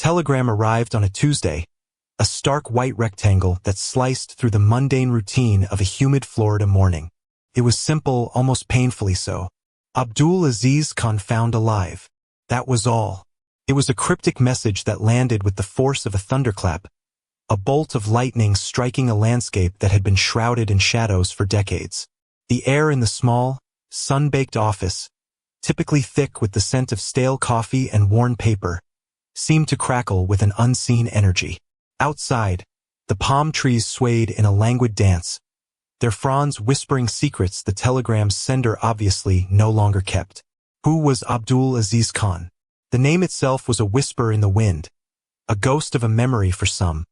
telegram arrived on a Tuesday, a stark white rectangle that sliced through the mundane routine of a humid Florida morning. It was simple, almost painfully so. Abdul Aziz Khan found alive. That was all. It was a cryptic message that landed with the force of a thunderclap, a bolt of lightning striking a landscape that had been shrouded in shadows for decades. The air in the small, sun-baked office, typically thick with the scent of stale coffee and worn paper, seemed to crackle with an unseen energy. Outside, the palm trees swayed in a languid dance, their fronds whispering secrets the telegram's sender obviously no longer kept. Who was Abdul Aziz Khan? The name itself was a whisper in the wind, a ghost of a memory for some,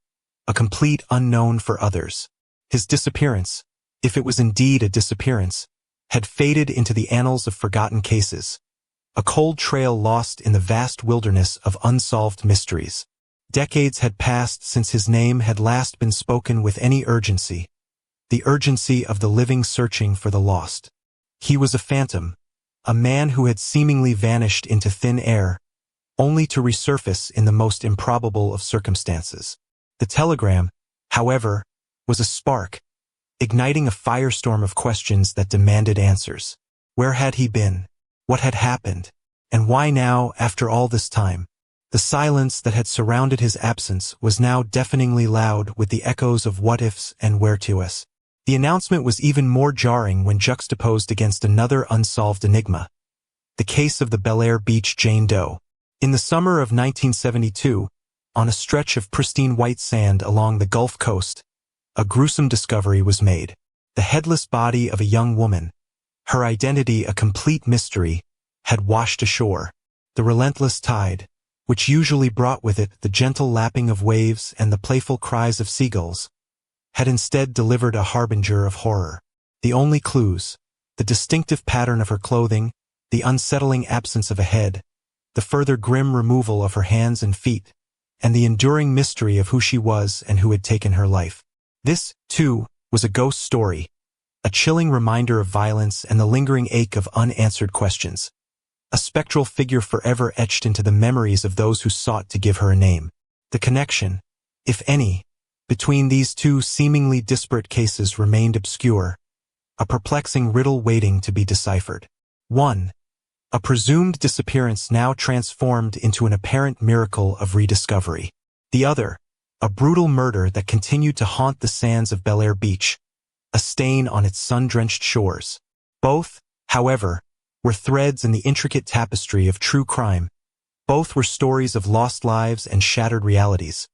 a complete unknown for others. His disappearance, if it was indeed a disappearance, had faded into the annals of forgotten cases, a cold trail lost in the vast wilderness of unsolved mysteries. Decades had passed since his name had last been spoken with any urgency, the urgency of the living searching for the lost. He was a phantom, a man who had seemingly vanished into thin air, only to resurface in the most improbable of circumstances. The telegram, however, was a spark, igniting a firestorm of questions that demanded answers. Where had he been? What had happened? And why now, after all this time? The silence that had surrounded his absence was now deafeningly loud with the echoes of what-ifs and where-to-us. The announcement was even more jarring when juxtaposed against another unsolved enigma, the case of the Bel Air Beach Jane Doe. In the summer of 1972, on a stretch of pristine white sand along the Gulf Coast, a gruesome discovery was made. The headless body of a young woman, her identity a complete mystery, had washed ashore. The relentless tide, which usually brought with it the gentle lapping of waves and the playful cries of seagulls, had instead delivered a harbinger of horror. The only clues, the distinctive pattern of her clothing, the unsettling absence of a head, the further grim removal of her hands and feet, and the enduring mystery of who she was and who had taken her life. This, too, was a ghost story, a chilling reminder of violence and the lingering ache of unanswered questions. A spectral figure forever etched into the memories of those who sought to give her a name. The connection, if any, between these two seemingly disparate cases remained obscure, a perplexing riddle waiting to be deciphered. 1. A presumed disappearance now transformed into an apparent miracle of rediscovery. The other, a brutal murder that continued to haunt the sands of Bel Air Beach, a stain on its sun-drenched shores. Both, however, were threads in the intricate tapestry of true crime. Both were stories of lost lives and shattered realities,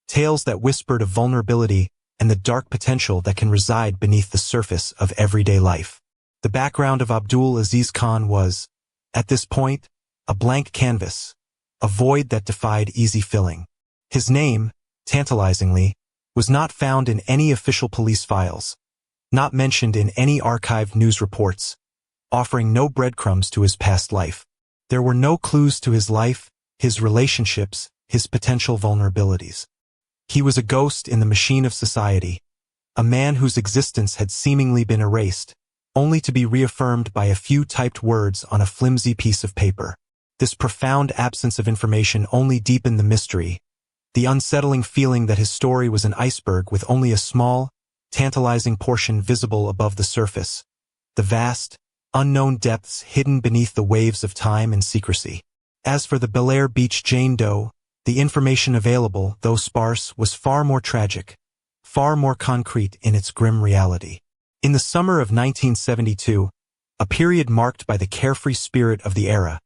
tales that whispered of vulnerability and the dark potential that can reside beneath the surface of everyday life. The background of Abdul Aziz Khan was, at this point, a blank canvas, a void that defied easy filling. His name, tantalizingly, was not found in any official police files, not mentioned in any archived news reports, offering no breadcrumbs to his past life. There were no clues to his life, his relationships, his potential vulnerabilities. He was a ghost in the machine of society, a man whose existence had seemingly been erased, only to be reaffirmed by a few typed words on a flimsy piece of paper. This profound absence of information only deepened the mystery, the unsettling feeling that his story was an iceberg with only a small, tantalizing portion visible above the surface, the vast, unknown depths hidden beneath the waves of time and secrecy. As for the Bel Air Beach Jane Doe, the information available, though sparse, was far more tragic, far more concrete in its grim reality. In the summer of 1972, a period marked by the carefree spirit of the era,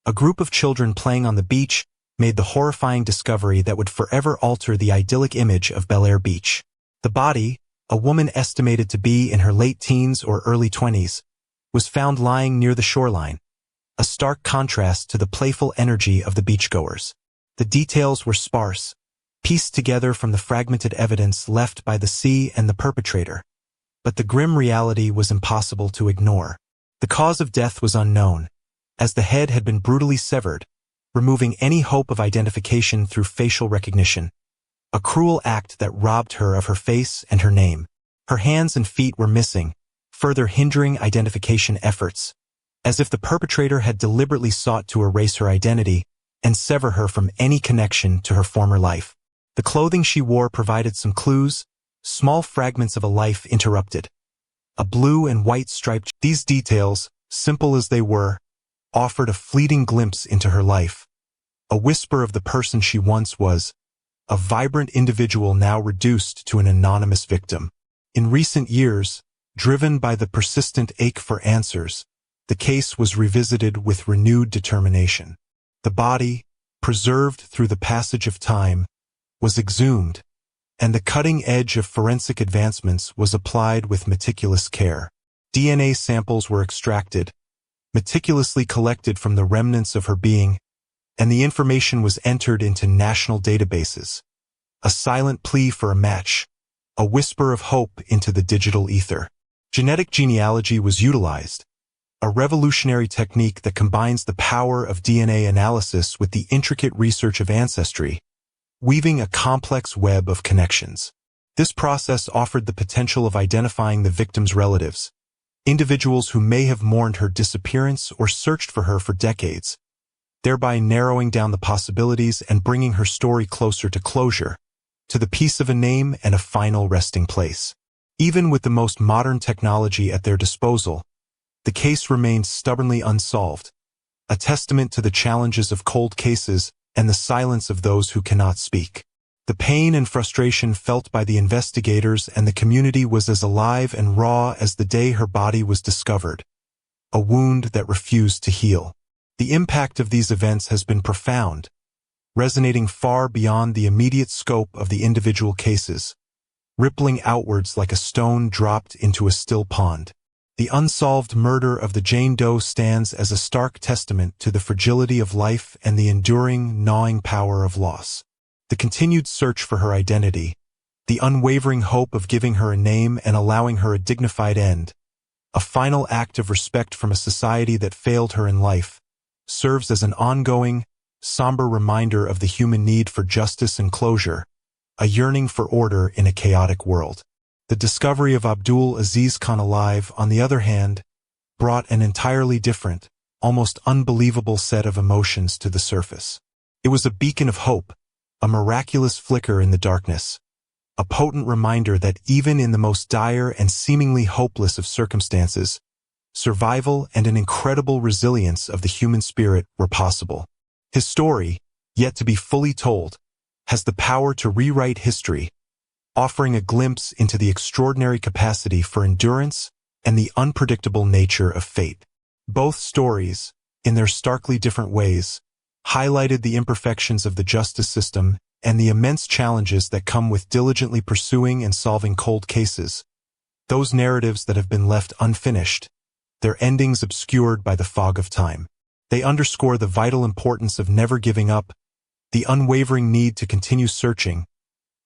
a group of children playing on the beach made the horrifying discovery that would forever alter the idyllic image of Bel Air Beach. The body, a woman estimated to be in her late teens or early 20s, was found lying near the shoreline, a stark contrast to the playful energy of the beachgoers. The details were sparse, pieced together from the fragmented evidence left by the sea and the perpetrator, but the grim reality was impossible to ignore. The cause of death was unknown, as the head had been brutally severed, removing any hope of identification through facial recognition, a cruel act that robbed her of her face and her name. Her hands and feet were missing, further hindering identification efforts. As if the perpetrator had deliberately sought to erase her identity, and sever her from any connection to her former life. The clothing she wore provided some clues, small fragments of a life interrupted. A blue and white striped. These details, simple as they were, offered a fleeting glimpse into her life. A whisper of the person she once was, a vibrant individual now reduced to an anonymous victim. In recent years, driven by the persistent ache for answers, the case was revisited with renewed determination. The body, preserved through the passage of time, was exhumed, and the cutting edge of forensic advancements was applied with meticulous care. DNA samples were extracted, meticulously collected from the remnants of her being, and the information was entered into national databases. A silent plea for a match, a whisper of hope into the digital ether. Genetic genealogy was utilized, a revolutionary technique that combines the power of DNA analysis with the intricate research of ancestry, weaving a complex web of connections. This process offered the potential of identifying the victim's relatives, individuals who may have mourned her disappearance or searched for her for decades, thereby narrowing down the possibilities and bringing her story closer to closure, to the peace of a name and a final resting place. Even with the most modern technology at their disposal, the case remained stubbornly unsolved, a testament to the challenges of cold cases and the silence of those who cannot speak. The pain and frustration felt by the investigators and the community was as alive and raw as the day her body was discovered, a wound that refused to heal. The impact of these events has been profound, resonating far beyond the immediate scope of the individual cases, rippling outwards like a stone dropped into a still pond. The unsolved murder of the Jane Doe stands as a stark testament to the fragility of life and the enduring, gnawing power of loss. The continued search for her identity, the unwavering hope of giving her a name and allowing her a dignified end, a final act of respect from a society that failed her in life, serves as an ongoing, somber reminder of the human need for justice and closure, a yearning for order in a chaotic world. The discovery of Abdul Aziz Khan alive, on the other hand, brought an entirely different, almost unbelievable set of emotions to the surface. It was a beacon of hope, a miraculous flicker in the darkness, a potent reminder that even in the most dire and seemingly hopeless of circumstances, survival and an incredible resilience of the human spirit were possible. His story, yet to be fully told, has the power to rewrite history, offering a glimpse into the extraordinary capacity for endurance and the unpredictable nature of fate. Both stories, in their starkly different ways, highlighted the imperfections of the justice system and the immense challenges that come with diligently pursuing and solving cold cases, those narratives that have been left unfinished, their endings obscured by the fog of time. They underscore the vital importance of never giving up, the unwavering need to continue searching,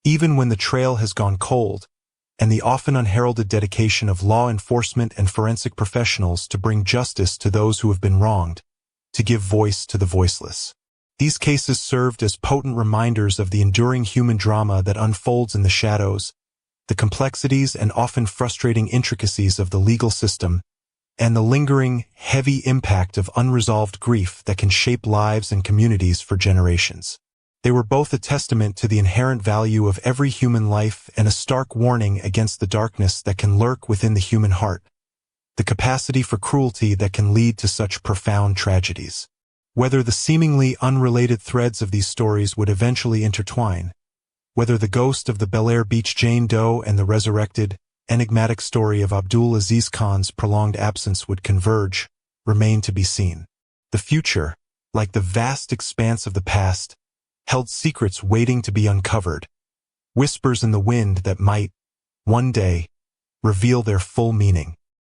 even when the trail has gone cold, and the often unheralded dedication of law enforcement and forensic professionals to bring justice to those who have been wronged, to give voice to the voiceless. These cases served as potent reminders of the enduring human drama that unfolds in the shadows, the complexities and often frustrating intricacies of the legal system, and the lingering, heavy impact of unresolved grief that can shape lives and communities for generations. They were both a testament to the inherent value of every human life and a stark warning against the darkness that can lurk within the human heart, the capacity for cruelty that can lead to such profound tragedies. Whether the seemingly unrelated threads of these stories would eventually intertwine, whether the ghost of the Bel Air Beach Jane Doe and the resurrected, enigmatic story of Abdul Aziz Khan's prolonged absence would converge, remained to be seen. The future, like the vast expanse of the past, held secrets waiting to be uncovered, whispers in the wind that might, one day, reveal their full meaning.